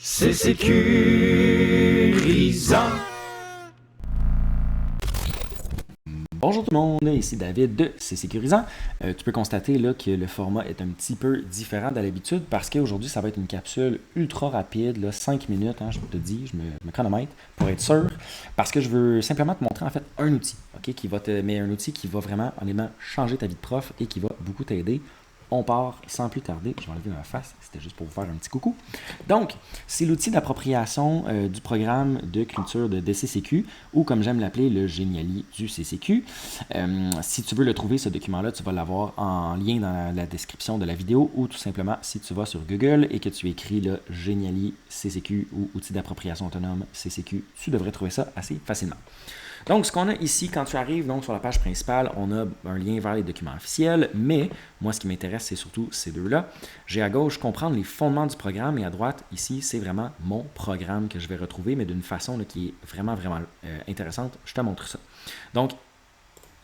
C'est sécurisant. Bonjour tout le monde, ici David de C'est sécurisant. Tu peux constater là, que le format est un petit peu différent de l'habitude parce qu'aujourd'hui ça va être une capsule ultra rapide, là, 5 minutes, je te dis, je me chronomètre pour être sûr, parce que je veux simplement te montrer en fait un outil, mais un outil qui va vraiment honnêtement changer ta vie de prof et qui va beaucoup t'aider. On part sans plus tarder. Je vais enlever ma face, c'était juste pour vous faire un petit coucou. Donc, c'est l'outil d'appropriation du programme de culture de DCCQ, ou comme j'aime l'appeler, le Géniali du CCQ. Si tu veux le trouver, ce document-là, tu vas l'avoir en lien dans la description de la vidéo, ou tout simplement, si tu vas sur Google et que tu écris le Géniali CCQ ou outil d'appropriation autonome CCQ, tu devrais trouver ça assez facilement. Donc, ce qu'on a ici, quand tu arrives donc, sur la page principale, on a un lien vers les documents officiels, mais moi, ce qui m'intéresse, c'est surtout ces deux-là. J'ai à gauche comprendre les fondements du programme et à droite, ici, c'est vraiment mon programme que je vais retrouver, mais d'une façon là, qui est vraiment intéressante. Je te montre ça. Donc,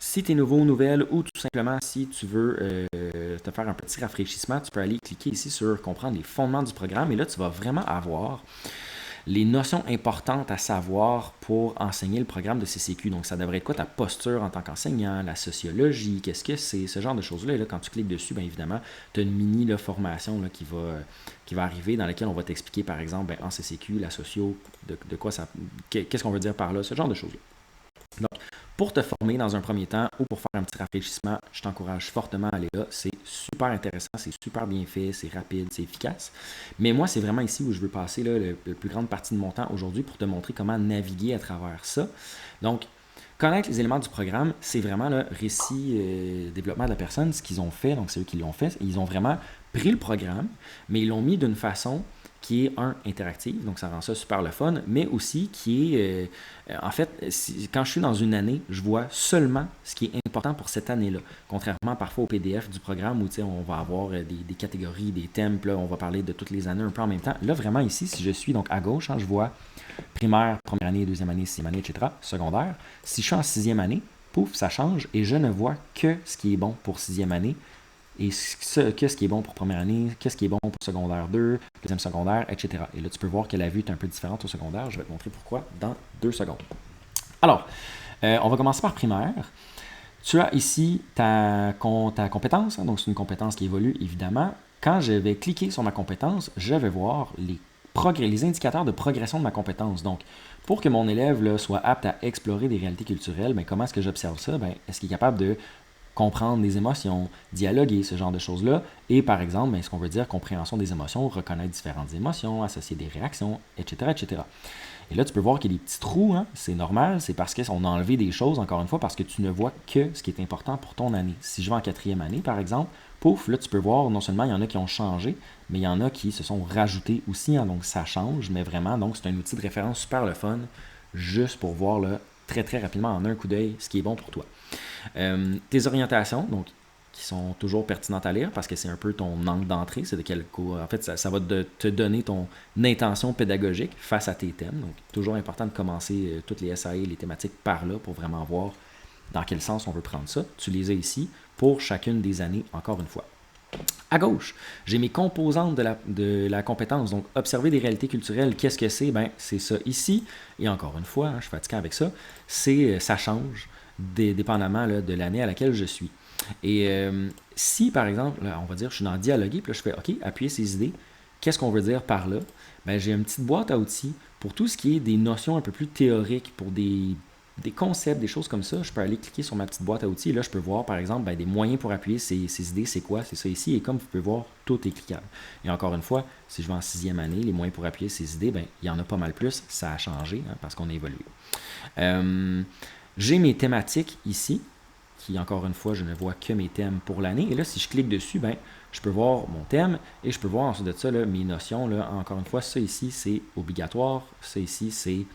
si tu es nouveau, nouvelle, ou tout simplement si tu veux te faire un petit rafraîchissement, tu peux aller cliquer ici sur comprendre les fondements du programme et là, tu vas vraiment avoir les notions importantes à savoir pour enseigner le programme de CCQ. Donc, ça devrait être quoi ta posture en tant qu'enseignant, la sociologie, qu'est-ce que c'est, ce genre de choses-là. Et là, quand tu cliques dessus, bien évidemment, tu as une mini formation là, qui va arriver dans laquelle on va t'expliquer, par exemple, en CCQ, la socio, de quoi ça, qu'est-ce qu'on veut dire par là, ce genre de choses-là. Donc, pour te former dans un premier temps ou pour faire un petit rafraîchissement, je t'encourage fortement à aller là. C'est super intéressant, c'est super bien fait, c'est rapide, c'est efficace. Mais moi, c'est vraiment ici où je veux passer là, la plus grande partie de mon temps aujourd'hui pour te montrer comment naviguer à travers ça. Donc, connaître les éléments du programme, c'est vraiment le récit développement de la personne, ce qu'ils ont fait. Donc, c'est eux qui l'ont fait. Ils ont vraiment pris le programme, mais ils l'ont mis d'une façon qui est, interactive, donc ça rend ça super le fun, mais aussi qui est, en fait, quand je suis dans une année, je vois seulement ce qui est important pour cette année-là, contrairement parfois au PDF du programme où on va avoir des catégories, des thèmes, là, on va parler de toutes les années un peu en même temps. Là, vraiment ici, si je suis donc à gauche, je vois primaire, première année, deuxième année, sixième année, etc., secondaire. Si je suis en sixième année, pouf, ça change et je ne vois que ce qui est bon pour sixième année. Et qu'est-ce qui est bon pour première année, qu'est-ce qui est bon pour secondaire 2, deuxième secondaire, etc. Et là, tu peux voir que la vue est un peu différente au secondaire. Je vais te montrer pourquoi dans 2 secondes. Alors, on va commencer par primaire. Tu as ici ta compétence, donc c'est une compétence qui évolue évidemment. Quand je vais cliquer sur ma compétence, je vais voir les indicateurs de progression de ma compétence. Donc, pour que mon élève là, soit apte à explorer des réalités culturelles, comment est-ce que j'observe ça? Est-ce qu'il est capable de comprendre des émotions, dialoguer, ce genre de choses-là. Et par exemple, ce qu'on veut dire compréhension des émotions, reconnaître différentes émotions, associer des réactions, etc., etc. Et là, tu peux voir qu'il y a des petits trous, c'est normal, c'est parce qu'on a enlevé des choses, encore une fois, parce que tu ne vois que ce qui est important pour ton année. Si je vais en 4e année, par exemple, pouf, là, tu peux voir, non seulement il y en a qui ont changé, mais il y en a qui se sont rajoutés aussi, donc ça change, mais vraiment, donc c'est un outil de référence super le fun, juste pour voir là, très très rapidement, en un coup d'œil, ce qui est bon pour toi. Tes orientations, donc, qui sont toujours pertinentes à lire parce que c'est un peu ton angle d'entrée, c'est de quel cours. En fait, ça va te donner ton intention pédagogique face à tes thèmes. Donc, toujours important de commencer toutes les SAE, les thématiques par là pour vraiment voir dans quel sens on veut prendre ça. Tu les as ici pour chacune des années, encore une fois. À gauche, j'ai mes composantes de la compétence. Donc, observer des réalités culturelles, qu'est-ce que c'est? C'est ça ici. Et encore une fois, je suis fatigué avec ça. Ça change dépendamment là, de l'année à laquelle je suis. Et si, par exemple, là, on va dire, je suis dans dialoguer, puis là, je fais OK, appuyer ces idées, qu'est-ce qu'on veut dire par là? J'ai une petite boîte à outils pour tout ce qui est des notions un peu plus théoriques, pour des concepts, des choses comme ça. Je peux aller cliquer sur ma petite boîte à outils et là, je peux voir, par exemple, des moyens pour appuyer ces idées, c'est quoi? C'est ça ici. Et comme vous pouvez voir, tout est cliquable. Et encore une fois, si je vais en 6e année, les moyens pour appuyer ces idées, il y en a pas mal plus. Ça a changé parce qu'on a évolué. J'ai mes thématiques ici, qui encore une fois, je ne vois que mes thèmes pour l'année. Et là, si je clique dessus, je peux voir mon thème et je peux voir ensuite de ça là, mes notions. Là, encore une fois, ça ici, c'est obligatoire. Ça ici, c'est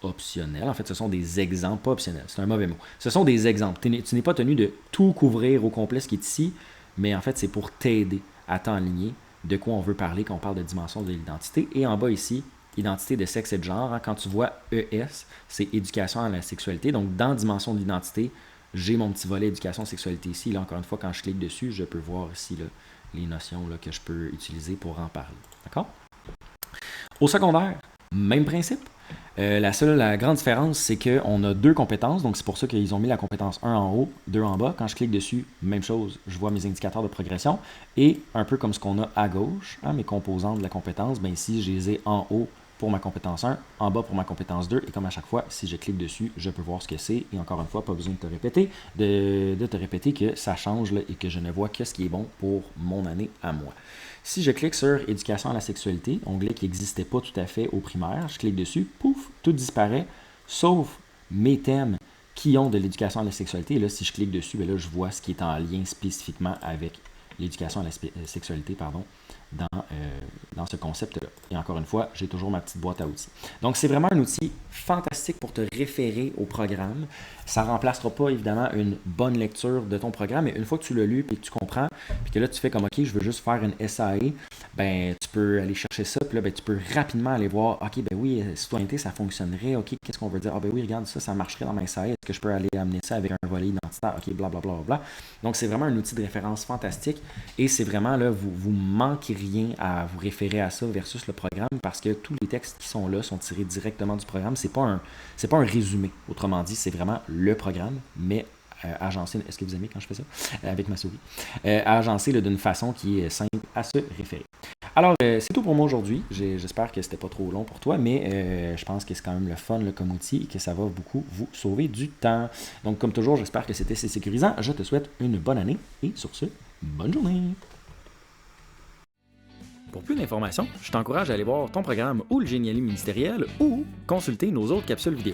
optionnel. En fait, ce sont des exemples, pas optionnels, c'est un mauvais mot. Ce sont des exemples. Tu n'es pas tenu de tout couvrir au complet ce qui est ici, mais en fait, c'est pour t'aider à t'enligner de quoi on veut parler quand on parle de dimension de l'identité. Et en bas ici, identité de sexe et de genre. Quand tu vois ES, c'est éducation à la sexualité. Donc, dans dimension de l'identité, j'ai mon petit volet éducation sexualité ici. Là, encore une fois, quand je clique dessus, je peux voir ici là, les notions là, que je peux utiliser pour en parler. D'accord? Au secondaire, même principe. La grande différence, c'est qu'on a deux compétences, donc c'est pour ça qu'ils ont mis la compétence 1 en haut, 2 en bas. Quand je clique dessus, même chose, je vois mes indicateurs de progression. Et un peu comme ce qu'on a à gauche, mes composantes de la compétence, ben ici, je les ai en haut pour ma compétence 1, en bas pour ma compétence 2. Et comme à chaque fois, si je clique dessus, je peux voir ce que c'est. Et encore une fois, pas besoin de te répéter que ça change là, et que je ne vois que ce qui est bon pour mon année à moi. Si je clique sur éducation à la sexualité, onglet qui n'existait pas tout à fait au primaire, je clique dessus, pouf, tout disparaît, sauf mes thèmes qui ont de l'éducation à la sexualité. Et là, si je clique dessus, bien là, je vois ce qui est en lien spécifiquement avec l'éducation à la sexualité, dans ce concept-là. Et encore une fois, j'ai toujours ma petite boîte à outils. Donc, c'est vraiment un outil fantastique pour te référer au programme. Ça ne remplacera pas, évidemment, une bonne lecture de ton programme, mais une fois que tu l'as lu et que tu comprends, puis que là, tu fais comme, OK, je veux juste faire une SAE, ben, tu peux aller chercher ça, puis là, ben, tu peux rapidement aller voir, OK, ben oui, citoyenneté, ça fonctionnerait, OK, qu'est-ce qu'on veut dire? Ah, ben oui, regarde, ça marcherait dans ma SAE, est-ce que je peux aller amener ça avec un volet identitaire? OK, blablabla. Bla, bla, bla. Donc, c'est vraiment un outil de référence fantastique, et c'est vraiment, là, vous manquez rien à vous référer à ça versus le programme, parce que tous les textes qui sont là sont tirés directement du programme. C'est pas un résumé. Autrement dit, c'est vraiment le programme, mais agencé. Est-ce que vous aimez quand je fais ça? Avec ma souris. Agencé là, d'une façon qui est simple à se référer. Alors, c'est tout pour moi aujourd'hui. J'espère que c'était pas trop long pour toi, mais je pense que c'est quand même le fun là, comme outil et que ça va beaucoup vous sauver du temps. Donc, comme toujours, j'espère que c'était sécurisant. Je te souhaite une bonne année et sur ce, bonne journée! Pour plus d'informations, je t'encourage à aller voir ton programme ou le Géniali ministériel ou consulter nos autres capsules vidéo.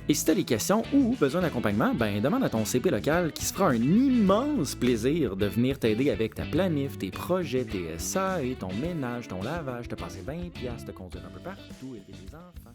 Et si tu as des questions ou besoin d'accompagnement, ben demande à ton CP local qui se fera un immense plaisir de venir t'aider avec ta planif, tes projets, tes SAE, ton ménage, ton lavage, te passer 20$, te conduire un peu partout, aider les enfants.